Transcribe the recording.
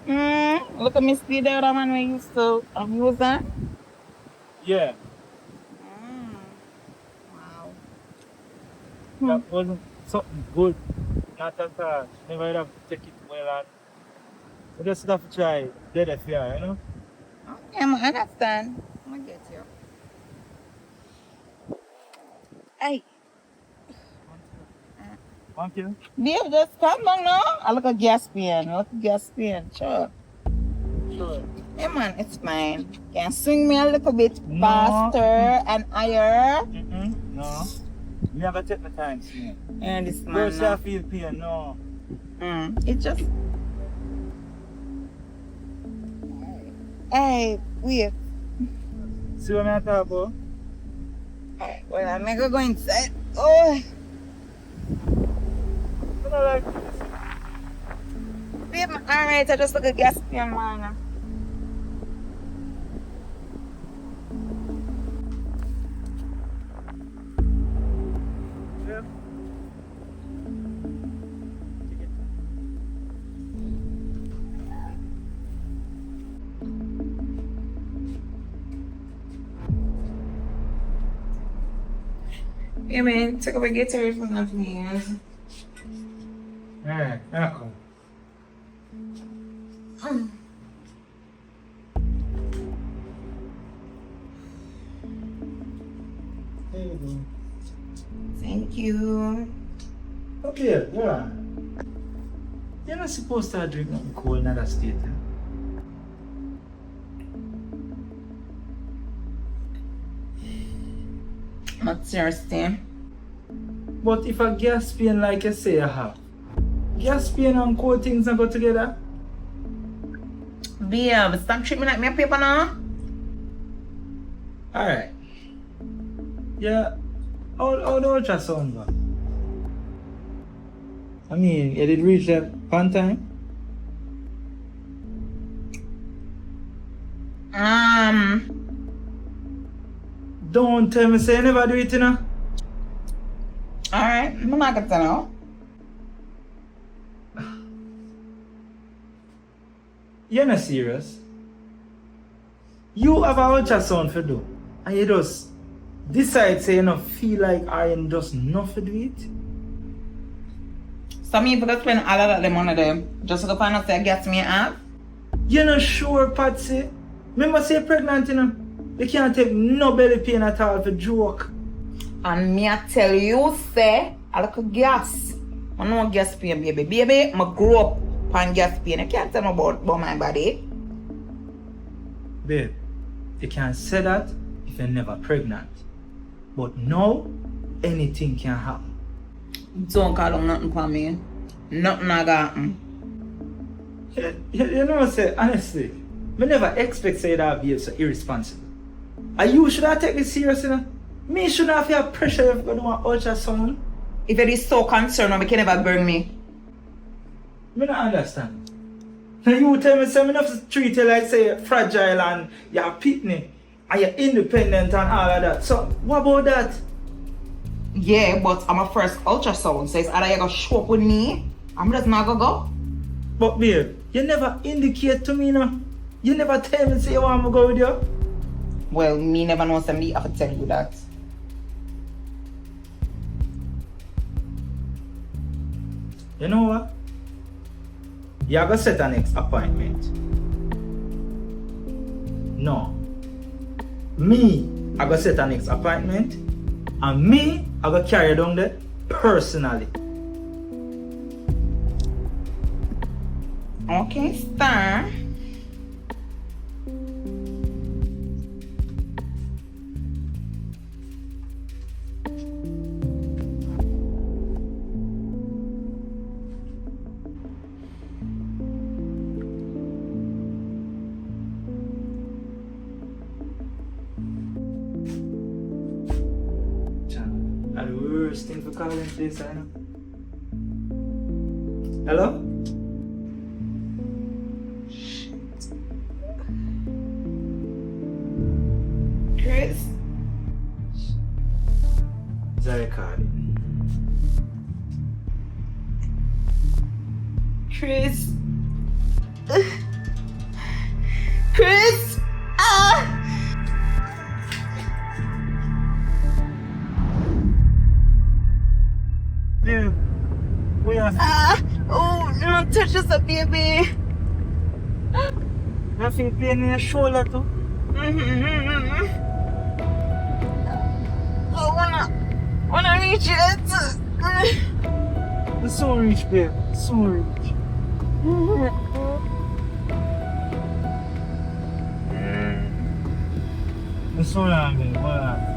Look at me speed there, that man we used to use that. Yeah, Wow. that wasn't something good. Not at all. Never have to take it well and we just have to try dead if you are, you know? Okay, I understand. I get you. Hey, Thank you. babe, just come down now. I look at gas pan. Look at gas pan. Sure. Sure. Yeah, man, it's fine. Can swing me a little bit No. faster and higher. No. You never take the time, see. And this man. First now. I feel pain, no. It just. Hey, wait. See what I'm talking about? Well, I'm gonna go inside. Oh, You know, like this. babe, alright, I just look at gas pan, man. Yeah. Yeah, man, take up a guitar from the please. Yeah, yeah, come. There you go. Thank you. Okay, yeah. You're not supposed to drink nothing cold in that state. Eh? Not thirsty. But if a gas pain like you say I have, gas pain and cold things not go together? Babe, stop treating me like me a paper now. Alright. Yeah. How the ultrasound go? I mean, you did reach that on time? Don't tell me say you never do it, you know? Alright, I'm not gonna tell You're not serious. You have an ultrasound for do, and you just decide say you don't feel like I am just not for do it. Some people just spend all of that money there just to go find out say gas me have. You're not sure, Patsy? Remember say you're pregnant, you know? You can't take no belly pain at all for joke. And me I tell you, say, I look at gas. I know gas pain, baby. Baby, I grew up on gas pain. I can't tell me about my body. Babe, you can say that if you're never pregnant. But now, anything can happen. Don't call them nothing for me. Nothing I got. You know, say, honestly, I never expect say that be so irresponsible. And you should have take this serious, you know? Me should have your pressure if you do an ultrasound. If it is so concerned, you can never bring me. I don't understand. Now you tell me say I have to treat you like say you're fragile and you're pitney and you're independent and all of that. So what about that? Yeah, but I'm a first ultrasound, so it's either you gonna show up with me, I'm just not gonna go. But babe, you never indicate to me, you know? You never tell me say you want me to go with you. Well, me never know somebody have to tell you that. You know what? You have to set a next appointment. No. Me, I go set a next appointment. And me, I go carry you down there personally. Okay, star. And the worst thing for calling this, I know. Hello? Chris? Is that recording? Chris? baby. You feel pain in your shoulder too? I wanna reach it. It's so rich, babe. So rich. It's so long, babe. Hold on.